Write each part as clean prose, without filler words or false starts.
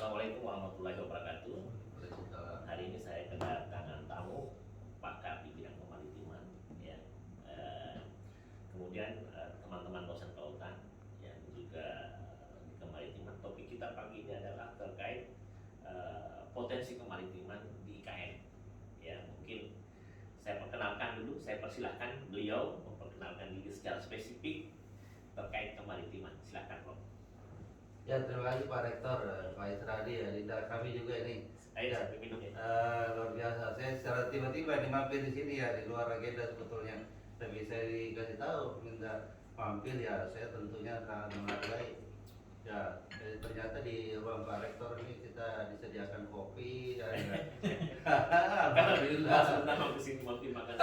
Assalamualaikum warahmatullahi wabarakatuh. Waalaikumsalam. Hari ini saya kedatangan tamu pakar di bidang kemaritiman, ya. Kemudian teman-teman dosen kelautan, ya, juga di kemaritiman. Topik kita pagi ini adalah terkait potensi kemaritiman di IKN. Ya, mungkin saya perkenalkan dulu, saya persilahkan beliau memperkenalkan diri secara spesifik terkait kemaritiman. Silahkan, Prof. Ya, terima kasih Pak Rektor, Pak Isradi, ya, Linda, kami juga ini. Ayo, Ya, sampai minum ya. luar biasa. Saya secara tiba-tiba mampir di sini ya, di luar agenda sebetulnya. Tapi saya dikasih tahu minta mampir ya, saya tentunya sangat menghargai. Ya, ternyata di ruang Pak Rektor ini kita disediakan kopi dan alhamdulillah. Sebentar mau kesini mau makan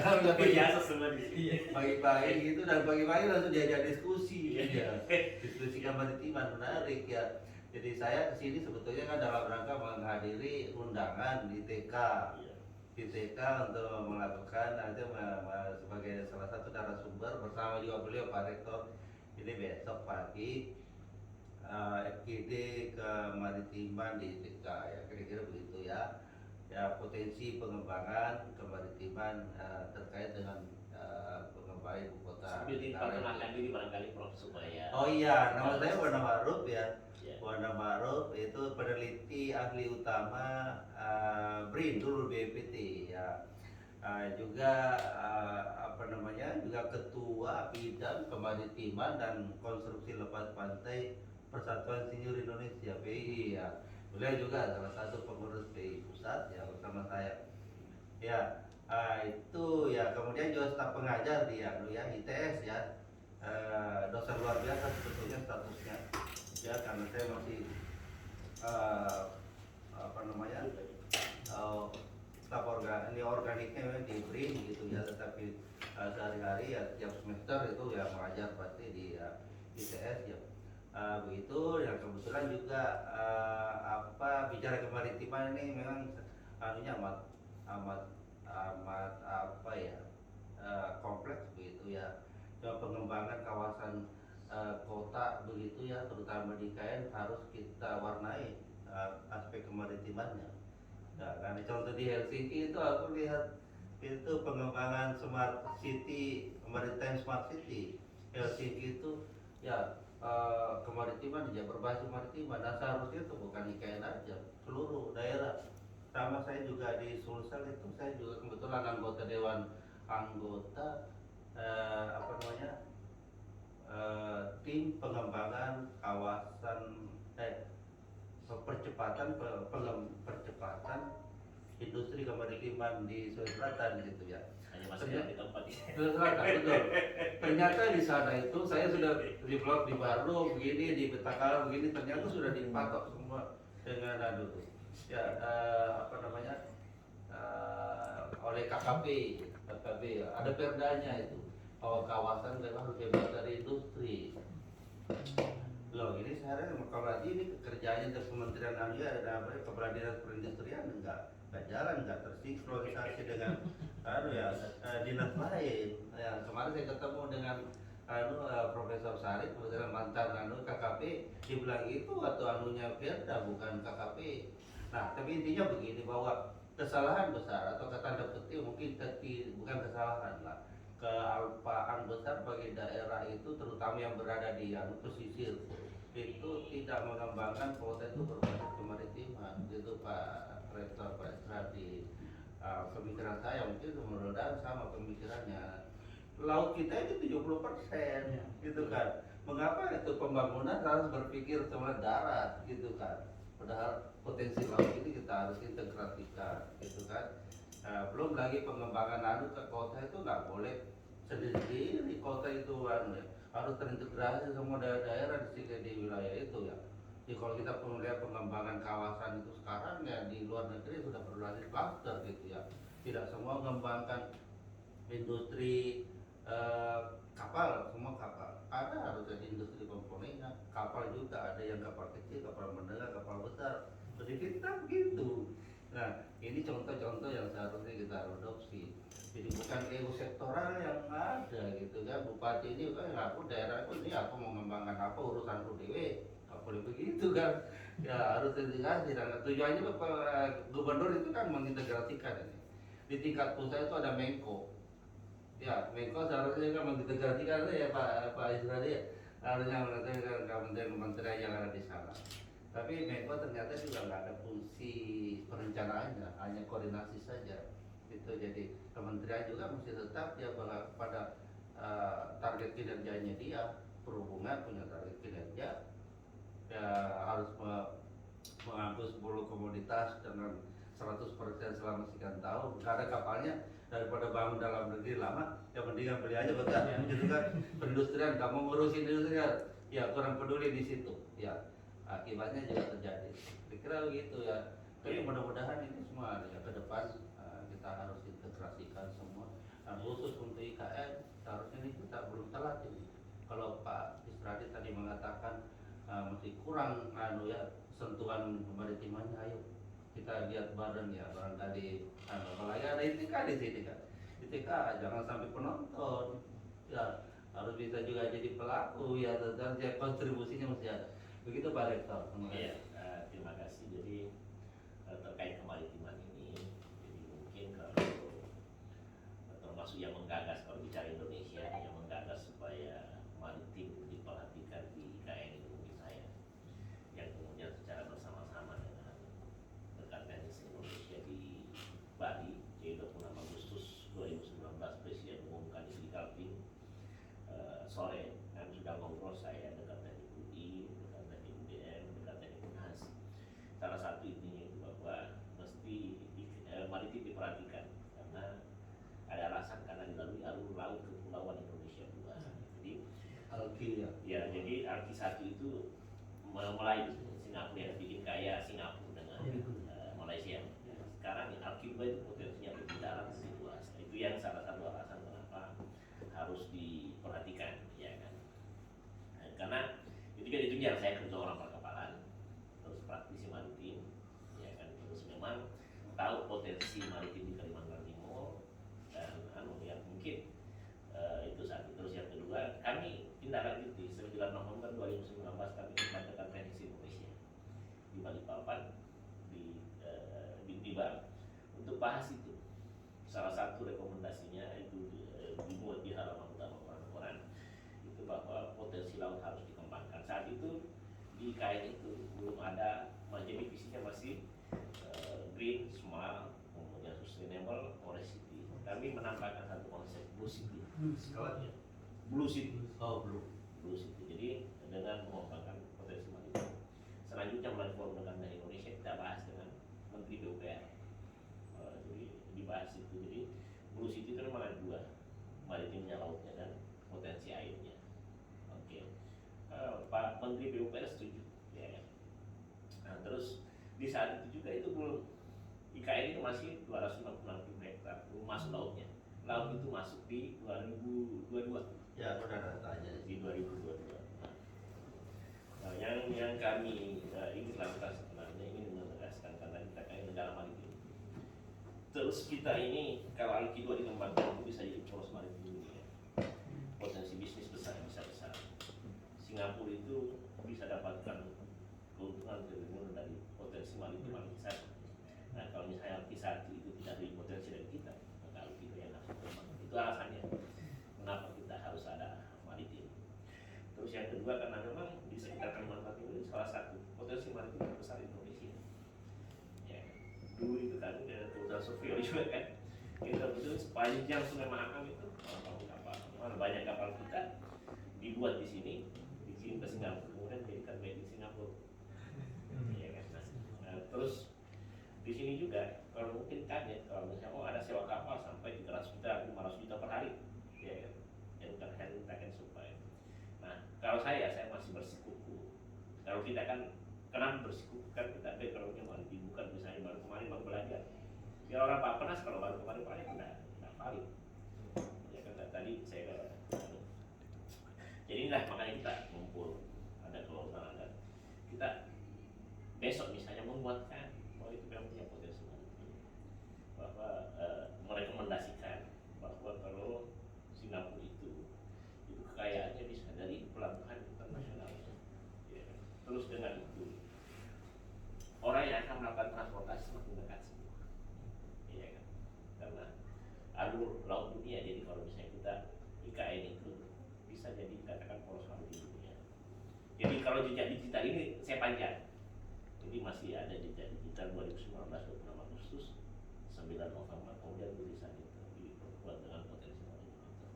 Alhamdulillah biasa semua di sini. pagi-pagi gitu, dan pagi-pagi langsung diajak diskusi ya. Diskusi kemaritiman menarik ya. Jadi saya kesini sebetulnya kan dalam rangka menghadiri undangan di TK. Di TK untuk melakukan nanti sebagai salah satu narasumber bersama juga beliau Pak Rektor. Ini besok pagi FGD kemaritiman di TK ya, kira-kira begitu ya. Ya, potensi pengembangan kemaritiman terkait dengan pengembangan ibu kota. Sambil diperkenalkan diri barangkali Prof supaya. Oh iya, nama saya Wana Maruf ya. Ya. Wana Maruf itu peneliti ahli utama BRIN dulu BPT ya. Juga juga ketua bidang kemaritiman dan konstruksi lepas pantai Persatuan Insinyur Indonesia PII ya. Beliau juga salah satu pengurus PII pusat ya bersama saya. Ya, itu ya, kemudian juga staf pengajar di ITS ya. Dosen luar biasa sebetulnya statusnya ya, karena saya masih staf organiknya di BRIN gitu ya, tetapi sehari-hari ya tiap semester itu ya mengajar pasti di ITS ya. Begitu ya, kebetulan juga bicara kemaritiman ini memang anunya amat kompleks begitu ya. Pengembangan kawasan kota begitu ya, terutama di IKN harus kita warnai aspek kemaritimannya. Nah, karena contoh di Helsinki itu aku lihat itu pengembangan smart city, maritime smart city. Helsinki itu ya kemaritiman ya, berbasis kemaritiman. Nah, seharusnya itu bukan IKN aja, seluruh daerah. Sama saya juga di Sulsel itu, saya juga kebetulan anggota dewan anggota tim pengembangan kawasan percepatan industri kemaritiman di Sulawesi Selatan gitu ya. Hanya masih di tempat ini. Sulawesi Selatan betul. Ternyata di sana itu saya sudah di blok di Barlo begini, di Betakala begini, ternyata sudah dipatok semua dengan ya oleh KKP ada perdanya itu bahwa kawasan memang harus bebas dari industri. Loh, ini sekarang kalau lagi ini kerjanya dari Kementerian Kepala Dinas Perindustrian enggak jalan, enggak tersinkronisasi dengan dinas lain. Ya, kemarin saya ketemu dengan Profesor Sarif, kebetulan mantan KKP, dibilang itu atau anunya Perda bukan KKP. Nah, tapi intinya begini, bahwa kesalahan besar atau tanda petik mungkin bukan kesalahan lah, kealpaan besar bagi daerah itu, terutama yang berada di pesisir itu tidak mengembangkan potensi berbasis kemaritiman gitu Pak Rektor, Pak Estradi. Pemikiran saya mungkin mudah-mudahan sama pemikirannya. Laut kita itu 70% gitu kan. Mengapa itu pembangunan harus berpikir sama darat gitu kan. Padahal potensi laut ini kita harus integrasikan gitu kan. Belum lagi pengembangan ke kota itu nggak boleh sendiri di kota itu harus terintegrasi semua daerah di wilayah itu ya. Jadi kalau kita melihat pengembangan kawasan itu sekarang ya, di luar negeri sudah berlanjut cluster gitu ya. Tidak semua mengembangkan industri kapal, semua kapal. Ada harus ada industri komponennya. Kapal juga ada yang kapal kecil, kapal menengah, kapal besar. Jadi kita begitu. Nah, ini contoh-contoh yang seharusnya kita adopsi. Jadi bukan ego sektoral yang ada gitu kan. Bupati ini kan aku daerahku ini aku mau mengembangkan apa urusan dewe, nggak boleh begitu kan ya harus integrasi, dan tujuannya Bapak Gubernur itu kan mengintegrasikan ini. Di tingkat pusat itu ada Menko. Ya, Menko seharusnya kan mengintegrasikan ya Pak Israel ya. Harusnya mengintegrasikan kementerian yang ada di sana. Tapi Menko ternyata juga nggak ada fungsi perencanaannya, hanya koordinasi saja. Itu jadi kementerian juga mesti tetap ya pada target kinerjanya dia. Perhubungan punya target kinerja, ya harus mengangkut 10 komoditas dengan 100% selama sekian tahun. Karena kapalnya daripada bangun dalam negeri lama, ya mendingan beli aja betul. Gitu kan, perindustrian kamu ngurusin industrian, ya kurang peduli di situ. Ya akibatnya juga terjadi. Kira begitu ya. Tapi mudah-mudahan ini semua ya, ke depan kita harus integrasikan semua. Nah, khusus untuk IKN seharusnya ini kita belum telat ini. Kalau Pak Isradi tadi mengatakan masih kurang ya sentuhan kemaritimannya, ayo kita lihat bareng ya, barangkali apalagi ada ITK di sini kan. ITK jangan sampai penonton ya, harus bisa juga jadi pelaku ya, dan kontribusinya mesti ada. Begitu Pak Rektor. Iya, terima kasih. Jadi terkait kemaritiman ini, jadi mungkin kalau termasuk yang menggagas, kalau bicara Indonesia yang menggagas supaya maritim diperhatikan di IKN itu mungkin saya, yang kemudian secara bersama-sama dengan rekan teknis Indonesia di Bali, jadi 26 Agustus 2019 Presiden umumkan di Kaltim sore, dan sudah ngobrol saya dengan teknik UI, dengan teknik UGM, dengan teknik UNHAS. Salah satu intinya itu bahwa mesti maritim diperhatikan karena ada alasan, karena dilalui alur laut kepulauan Indonesia luas. Jadi Alki ya. ya, jadi Alki 1 itu mulai Singapura ya, bikin kaya Singapura dengan Malaysia. Sekarang Alki 2 itu potensinya lebih dalam, lebih luas. Itu yang salah satu alasan kenapa harus diperhatikan, ya kan? Karena itu kan ditunjang saya kerja orang perkapalan, terus praktisi maritim, ya kan? Terus memang tahu potensi maritim di Kalimantan Timur, dan yang mungkin itu satu. Terus yang kedua, kami tindak lanjuti 9 November 2019 kami mengadakan teknis Indonesia di Balikpapan, di Tiba, untuk bahas itu. Salah satu rekomendasinya itu dimuat di halaman utama Quran itu bahwa potensi laut harus dikembangkan. Saat itu di IKN itu belum ada, jadi visinya masih green, smart, kemudian sustainable, forest city. Kami menambahkan satu konsep blue city. Sekolahnya Blue city. oh belum. Blue city. Jadi dengan mengembangkan potensi maritim. Selanjutnya melalui forum rekan dari Indonesia kita bahas dengan Menteri PUPR. Jadi dibahas itu. Jadi blue city itu memang ada dua, maritimnya, lautnya, dan potensi airnya. Oke. Pak Menteri PUPR setuju, ya kan? Nah, terus di saat itu juga itu belum, IKN itu masih 256 hektar belum masuk lautnya. Laut itu masuk di 2022. Ya, udah datanya Di 2022. Nah, yang kami ingin lakukan sebenarnya ingin menegaskan, karena kita kan negara maritim. Terus kita ini kalau Alki 2 dikembangkan itu bisa jadi poros maritim dunia. Potensi bisnis besar, bisa besar. Singapura itu bisa dapatkan keuntungan triliunan dari potensi maritim Alki 1. Nah, kalau misalnya Alki 1 itu tidak ada potensi dari kita, maka Alki 2 yang harus dikembangkan. Itu alasannya kenapa kita harus ada maritim. Terus yang kedua, karena memang di sekitar Kalimantan Timur ini salah satu potensi maritim terbesar Indonesia. Ya, dulu itu kan dengan kebetulan Sofio juga kan, kita betul sepanjang Sungai Mahakam itu kapal, banyak kapal kita dibuat di sini, dikirim ke Singapura, kemudian dijadikan made in Singapura. Ya kan. Nah, terus di sini juga kalau mungkin kaget kalau misalnya ada sewa kapal sampai 300 juta, 500 juta per hari, ya kan, yang kita supply. Nah, kalau saya masih bersikuku. Kalau kita kan kenapa bersikuku, kan kita backgroundnya maritim, bukan misalnya baru kemarin baru belajar. Ya orang Pak Penas kalau baru kemarin tidak valid. Ya kan tadi saya jadi inilah makanya kita ngumpul, ada kelautan, ada kita besok misalnya menguatkan bahwa itu memang punya potensi maritim, bahwa merekomendasikan bahwa kalau Singapura itu kekayaannya bisa dari pelabuhan internasional, ya. Terus dengan itu jalur laut dunia. Jadi kalau misalnya kita IKN itu bisa jadi dikatakan poros maritim dunia. Jadi kalau jejak digital ini saya panjang. Jadi masih ada jejak digital 2019 26 Agustus 9 November kemudian tulisan itu diperkuat dengan potensi maritim itu.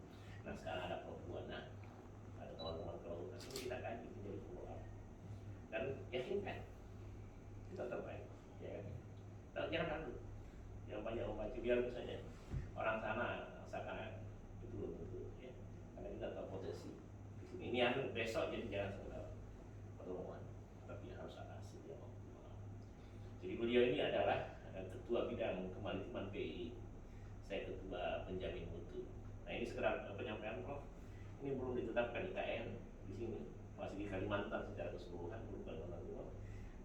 Nah sekarang ada Probuana, ada teman-teman kelautan ini kita kaji menjadi follow up dan yakinkan kita terbaik, ya kan? Dan jangan ragu, yang banyak membaca biar misalnya orang sana seakan itu belum tentu, ya. Karena kita tahu potensi di sini. Ini anu besok jadi jangan sekedar pertemuan, tapi harus ada hasil yang optimal. Jadi beliau ini adalah ketua bidang kemaritiman PI, saya ketua penjamin mutu. Nah ini sekedar penyampaian Prof. Ini belum ditetapkan IKN di sini, masih di Kalimantan secara keseluruhan, belum Kalimantan Timur.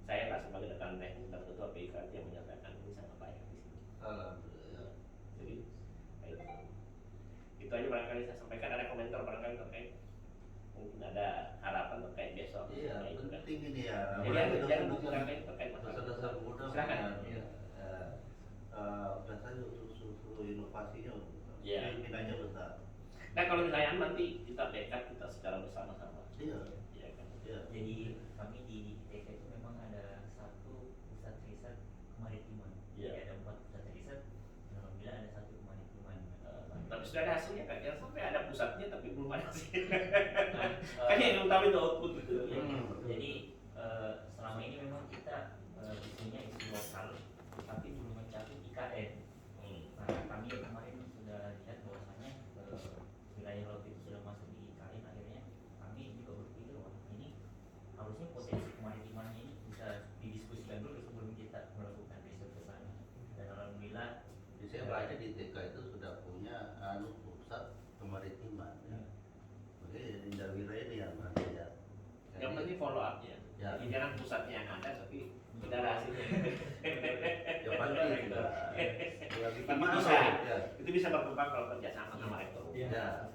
Saya lah sebagai rekan teknis dan ketua PIKT yang menyatakan ini sangat baik di sini. Alhamdulillah. Jadi itu aja barangkali saya sampaikan. Ada komentar barangkali terkait, mungkin ada harapan terkait besok. Iya, penting ini ya. Jadi jangan barangkali terkait masalah. Dasar-dasar muda. Silakan. Biasanya susu inovasinya, pimpinannya besar. Nah kalau misalnya nanti kita backup kita secara bersama-sama. Iya. Iya kan. Iya. Jadi kami di ITK itu memang ada satu pusat riset kemaritiman. Iya. Ada 4 pusat riset. Alhamdulillah ada 1 kemaritiman. Tapi sudah ada hasilnya kan? Jangan sampai ada pusatnya tapi belum ada hasilnya. Nah, Kan yang utama itu output gitu. ya, jadi selama ini memang kita isunya isu lokal, tapi belum mencakup IKN. Nah kami kemarin sudah lihat bahwasanya wilayah laut itu sudah masuk di IKN, akhirnya kami juga berpikir wah ini harusnya potensi kemaritimannya ini bisa didiskusikan dulu sebelum kita melakukan riset ke sana. Dan alhamdulillah Di saya baca di TK itu sudah punya pusat kemaritiman. Ya. Makanya Dinda Wira ini yang nanti ya. Yang penting follow up-nya. Ya. Jadi jangan pusatnya yang ada tapi tidak ada hasilnya. Ya pasti juga. Tapi bisa, Ya. itu bisa berkembang kalau kerjasama sama rektor. Ya.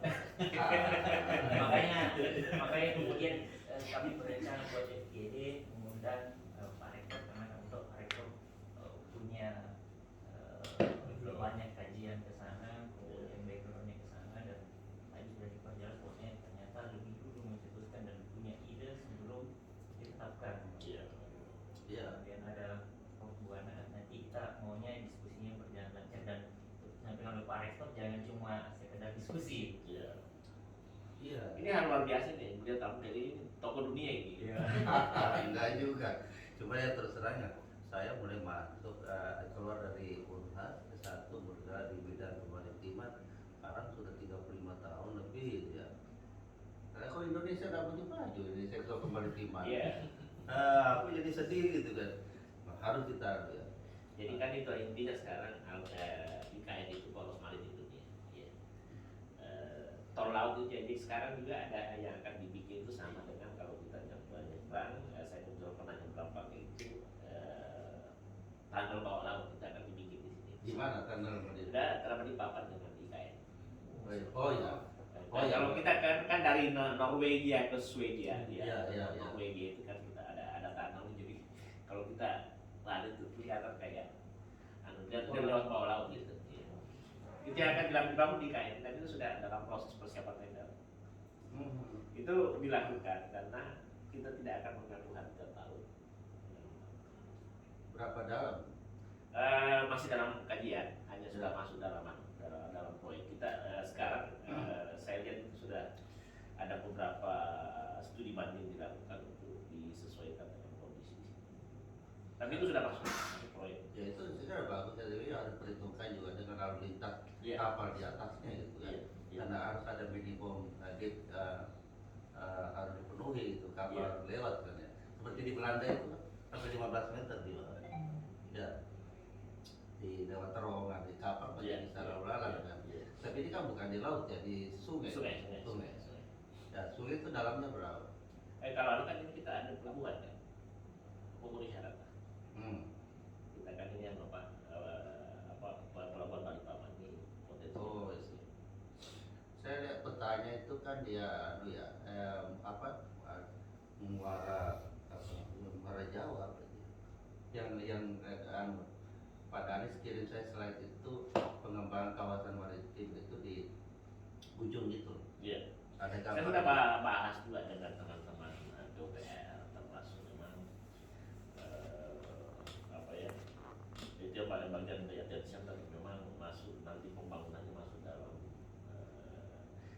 makanya kemudian kami berencana buat FGD mengundang Pak Rektor karena kami tahu Pak Rektor punya banyak kajian ke sana, kemudian backgroundnya ke sana, dan tadi sudah diperjelas bahwasanya ternyata lebih dulu mencetuskan dan punya ide sebelum ditetapkan. Iya. Iya. Kemudian ada Buana, nanti kita maunya diskusinya berjalan lancar dan sampai oleh Pak Rektor jangan cuma sekedar diskusi. Iya. Iya. Ini hal luar biasa nih, beliau tamu dari ini tokoh dunia ini. Enggak juga. Cuma ya terus terang ya, saya mulai masuk keluar dari Unhas S1 bergerak di bidang kemaritiman. Sekarang sudah 35 tahun lebih ya. Karena kalau Indonesia nggak maju-maju di sektor kemaritiman. Iya. Aku jadi sedih gitu kan. Nah, harus kita ya. Jadi kan itu intinya sekarang IKN itu poros maritim dunia. Ya. Tol laut itu jadi sekarang juga ada yang akan dibikin itu sama dengan kalau kita nyebrang, saya juga pernah nyebrang pakai itu tunnel bawah laut kita akan dibikin di sini. Di mana tunnel Madrid? Sudah terdapat di papan dengan IKN. Oh iya. Nah, kalau kita kan dari Norwegia ke Swedia, Iya. Norwegia itu kan kita ada tunnel, jadi kalau kita lari itu kelihatan kayak dia lewat bawah laut gitu. Ya. Itu yang akan dibangun di IKN dan itu sudah dalam proses persiapan tender. Itu dilakukan karena kita tidak akan mengganggu habitat laut. Berapa dalam? Masih dalam kajian, hanya sudah masuk dalam proyek kita. Sekarang saya lihat itu sudah ada beberapa studi banding dilakukan untuk disesuaikan dengan kondisi di sini. Tapi itu sudah masuk proyek. Ya itu sebenarnya bagus ya, jadi harus perhitungkan juga dengan lalu lintas Iya. kapal di atasnya gitu kan. Iya. Karena harus ada minimum harus dipenuhi itu kapal Iya. lewat kan ya. Seperti di Belanda itu kan, sampai 15 meter di bawah. Ya. Di lewat terowongan di kapal Iya. bisa lalu lalang kan. Iya. Tapi ini kan bukan di laut ya, di sungai. Sungai. Ya, sungai itu dalamnya berapa? Kalau kan ini kita ada pelabuhan kan, memenuhi syarat. Kita kan ini yang pelabuhan Balikpapan ini potensi. Oh, iya. Saya lihat petanya itu kan dia muara Jawa yang Pak Anies kirim saya slide itu pengembangan kawasan maritim maritim itu di ujung itu. Iya. Ada Saya gambar. sudah bahas juga dengan teman-teman DPR, termasuk memang apa ya, itu pada bagian data center memang masuk nanti pembangunannya masuk dalam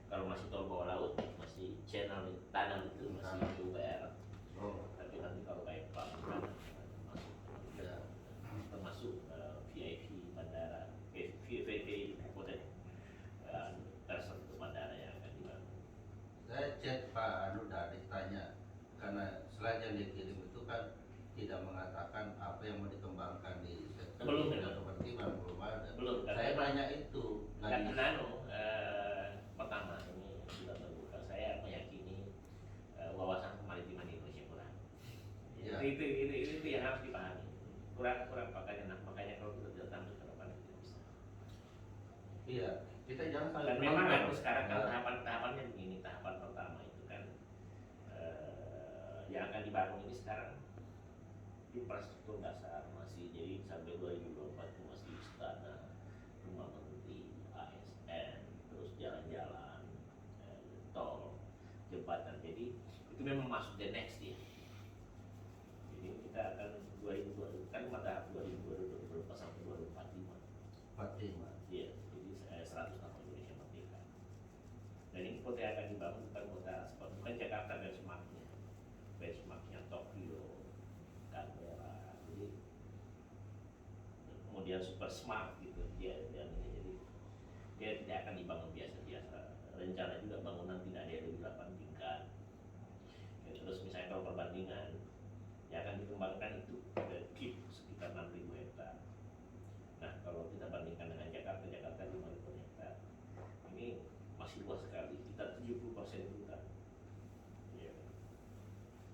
kalau masih tol bawah laut masih channel tanah itu masih DPR. Oh, Tapi nanti kalau kayak pelabuhan masuk ya. termasuk VIP bandara, VIP hotel tersentuh bandara yang akan dibangun. Saya chat Pak Anu dari tanya karena slide yang dikirim itu kan tidak mengatakan apa yang mau dikembangkan di sektor Belum, bidang kemaritiman, belum ada. Belum, Saya karena- nanya itu nggak di- Karena pertama ini sudah terbuka, saya meyakini wawasan kemaritiman Indonesia kurang. Iya. Itu yang harus dipahami. Kurang makanya kalau kita tidak tampil ke depan tidak bisa. Iya, kita jangan saling Dan memang menonton. kan sekarang kan Nah, tahapannya begini, tahapan pertama itu kan yang akan dibangun ini sekarang infrastruktur dasar masih, jadi sampai 2024 itu masih istana, rumah menteri, ASN, terus jalan-jalan, tol, jembatan. Jadi itu memang masuk the next year. Jadi kita akan 2020 kan pada 2020 sampai 2045. 45. Iya, jadi 100 tahun Indonesia merdeka. Dan ini kota yang akan dibangun bukan kota seperti bukan Jakarta benchmarknya Tokyo, Canberra, jadi kemudian super smart gitu dia jadi dia tidak akan dibangun biasa-biasa. Rencana juga bangunan tidak ada yang lebih 8 tingkat. Ya, terus misalnya kalau perbandingan yang akan dikembangkan itu keep sekitar 6.000 hektar. Nah kalau kita bandingkan dengan Jakarta 5.000 hektar, ini masih luas sekali. Kita 70% hutan. Ya.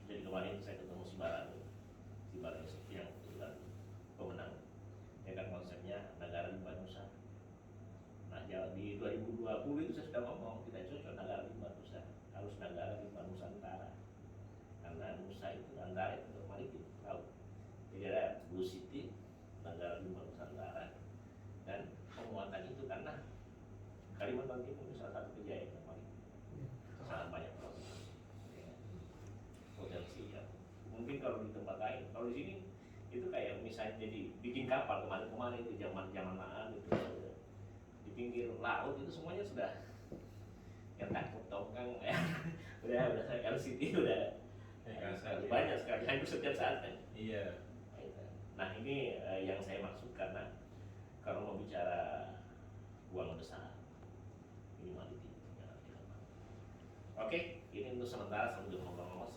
Jadi kemarin saya ketemu si Barang yang kebetulan pemenang. Ya kan konsepnya negara lima nusa. Nah di 2020 itu saya sudah ngomong kita cocok negara lima nusa, harus negara lima nusantara. Karena nusa itu antara itu maritim laut. Jadi ada Blue City, negara lima nusantara, dan penguatan itu karena Kalimantan Timur itu salah satu kejayaan yang paling sangat banyak potensi ya. Mungkin kalau di tempat lain, kalau di sini itu kayak misalnya jadi bikin kapal kemarin itu zaman itu di pinggir laut itu semuanya sudah yang takut tongkang ya. udah LCD udah banyak sekali hampir setiap saat kan. Iya. Nah ini yang saya maksud karena kalau mau bicara uang besar ini maritim. Oke, ini untuk sementara sambil ngomong-ngomong